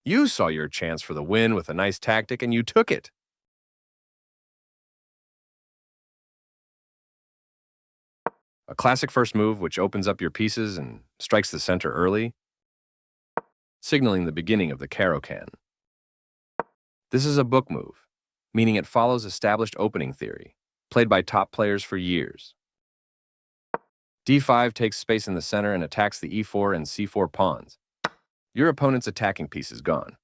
You saw your chance for the win with a nice tactic and you took it. A classic first move which opens up your pieces and strikes the center early, signaling the beginning of the Caro-Kann. This is a book move, meaning it follows established opening theory, played by top players for years. d5 takes space in the center and attacks the e4 and c4 pawns. Your opponent's attacking piece is gone.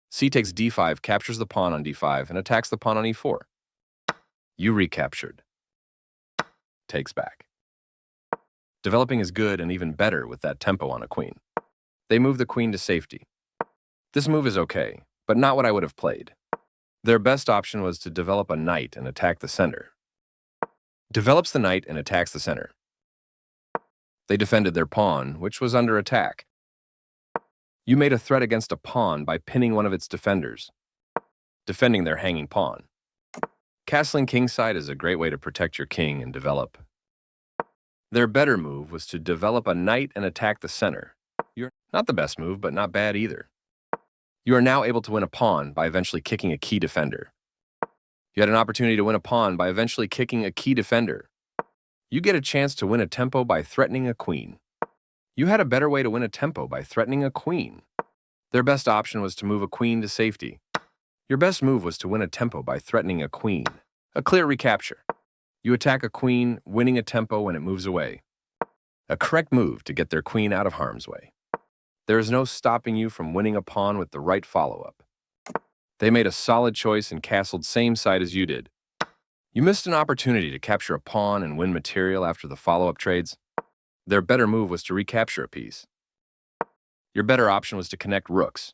C takes d5 captures the pawn on d5 and attacks the pawn on e4. You recaptured. Takes back. Developing is good and even better with that tempo on a queen. They move the queen to safety. This move is okay, but not what I would have played. Their best option was to develop a knight and attack the center. Develops the knight and attacks the center. They defended their pawn, which was under attack. You made a threat against a pawn by pinning one of its defenders, defending their hanging pawn. Castling kingside is a great way to protect your king and develop. Their better move was to develop a knight and attack the center. You're not the best move, but not bad either. You are now able to win a pawn by eventually kicking a key defender. You had an opportunity to win a pawn by eventually kicking a key defender. You get a chance to win a tempo by threatening a queen. You had a better way to win a tempo by threatening a queen. Their best option was to move a queen to safety. Your best move was to win a tempo by threatening a queen. A clear recapture. You attack a queen, winning a tempo when it moves away. A correct move to get their queen out of harm's way. There is no stopping you from winning a pawn with the right follow-up. They made a solid choice and castled same side as you did. You missed an opportunity to capture a pawn and win material after the follow-up trades. Their better move was to recapture a piece. Your better option was to connect rooks.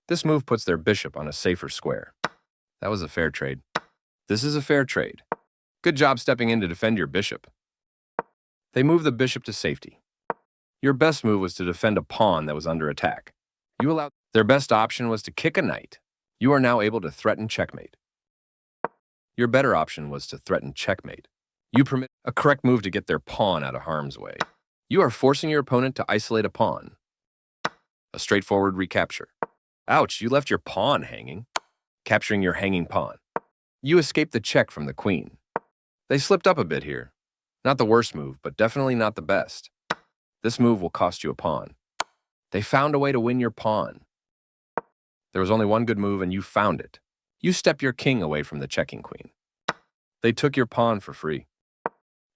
This move puts their bishop on a safer square. That was a fair trade. This is a fair trade. Good job stepping in to defend your bishop. They moved the bishop to safety. Your best move was to defend a pawn that was under attack. You allowed. Their best option was to kick a knight. You are now able to threaten checkmate. Your better option was to threaten checkmate. You permit a correct move to get their pawn out of harm's way. You are forcing your opponent to isolate a pawn. A straightforward recapture. Ouch, you left your pawn hanging, capturing your hanging pawn. You escaped the check from the queen. They slipped up a bit here. Not the worst move, but definitely not the best. This move will cost you a pawn. They found a way to win your pawn. There was only one good move and you found it. You stepped your king away from the checking queen. They took your pawn for free.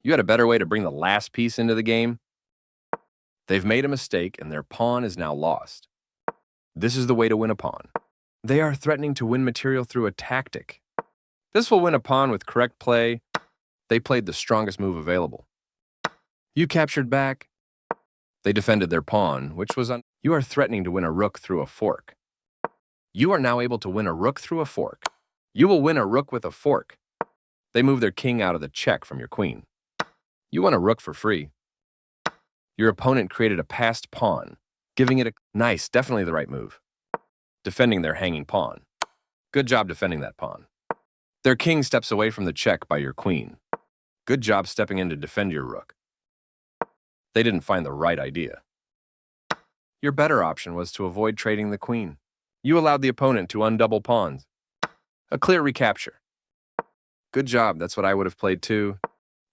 You had a better way to bring the last piece into the game. They've made a mistake and their pawn is now lost. This is the way to win a pawn. They are threatening to win material through a tactic. This will win a pawn with correct play. They played the strongest move available. You captured back. They defended their pawn, which was on. You are threatening to win a rook through a fork. You are now able to win a rook through a fork. You will win a rook with a fork. They move their king out of the check from your queen. You won a rook for free. Your opponent created a passed pawn, giving it a nice, definitely the right move. Defending their hanging pawn. Good job defending that pawn. Their king steps away from the check by your queen. Good job stepping in to defend your rook. They didn't find the right idea. Your better option was to avoid trading the queen. You allowed the opponent to undouble pawns. A clear recapture. Good job, that's what I would have played too.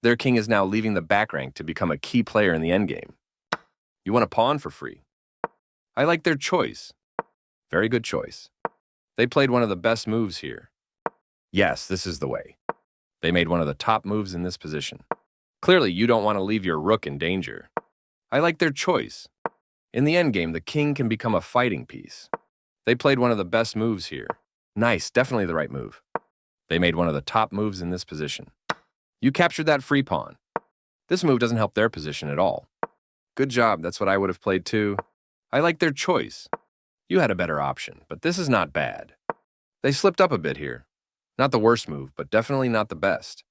Their king is now leaving the back rank to become a key player in the endgame. You won a pawn for free. I like their choice. Very good choice. They played one of the best moves here. Yes, this is the way. They made one of the top moves in this position. Clearly, you don't want to leave your rook in danger. I like their choice. In the endgame, the king can become a fighting piece. They played one of the best moves here. Nice, definitely the right move. They made one of the top moves in this position. You captured that free pawn. This move doesn't help their position at all. Good job, that's what I would have played too. I like their choice. You had a better option, but this is not bad. They slipped up a bit here. Not the worst move, but definitely not the best.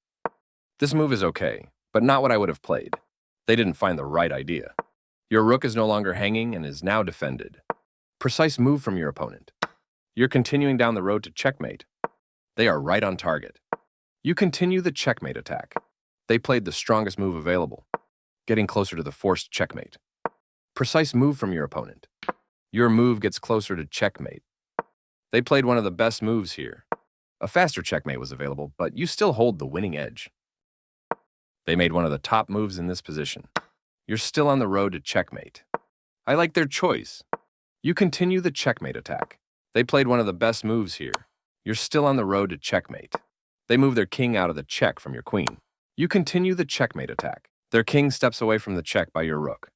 This move is okay, but not what I would have played. They didn't find the right idea. Your rook is no longer hanging and is now defended. Precise move from your opponent. You're continuing down the road to checkmate. They are right on target. You continue the checkmate attack. They played the strongest move available, getting closer to the forced checkmate. Precise move from your opponent. Your move gets closer to checkmate. They played one of the best moves here. A faster checkmate was available, but you still hold the winning edge. They made one of the top moves in this position. You're still on the road to checkmate. I like their choice. You continue the checkmate attack. They played one of the best moves here. You're still on the road to checkmate. They move their king out of the check from your queen. You continue the checkmate attack. Their king steps away from the check by your rook.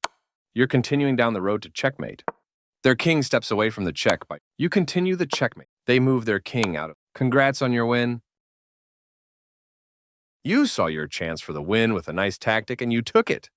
You're continuing down the road to checkmate. Their king steps away from the check by... You continue the checkmate. They move their king out of... Congrats on your win. You saw your chance for the win with a nice tactic and you took it.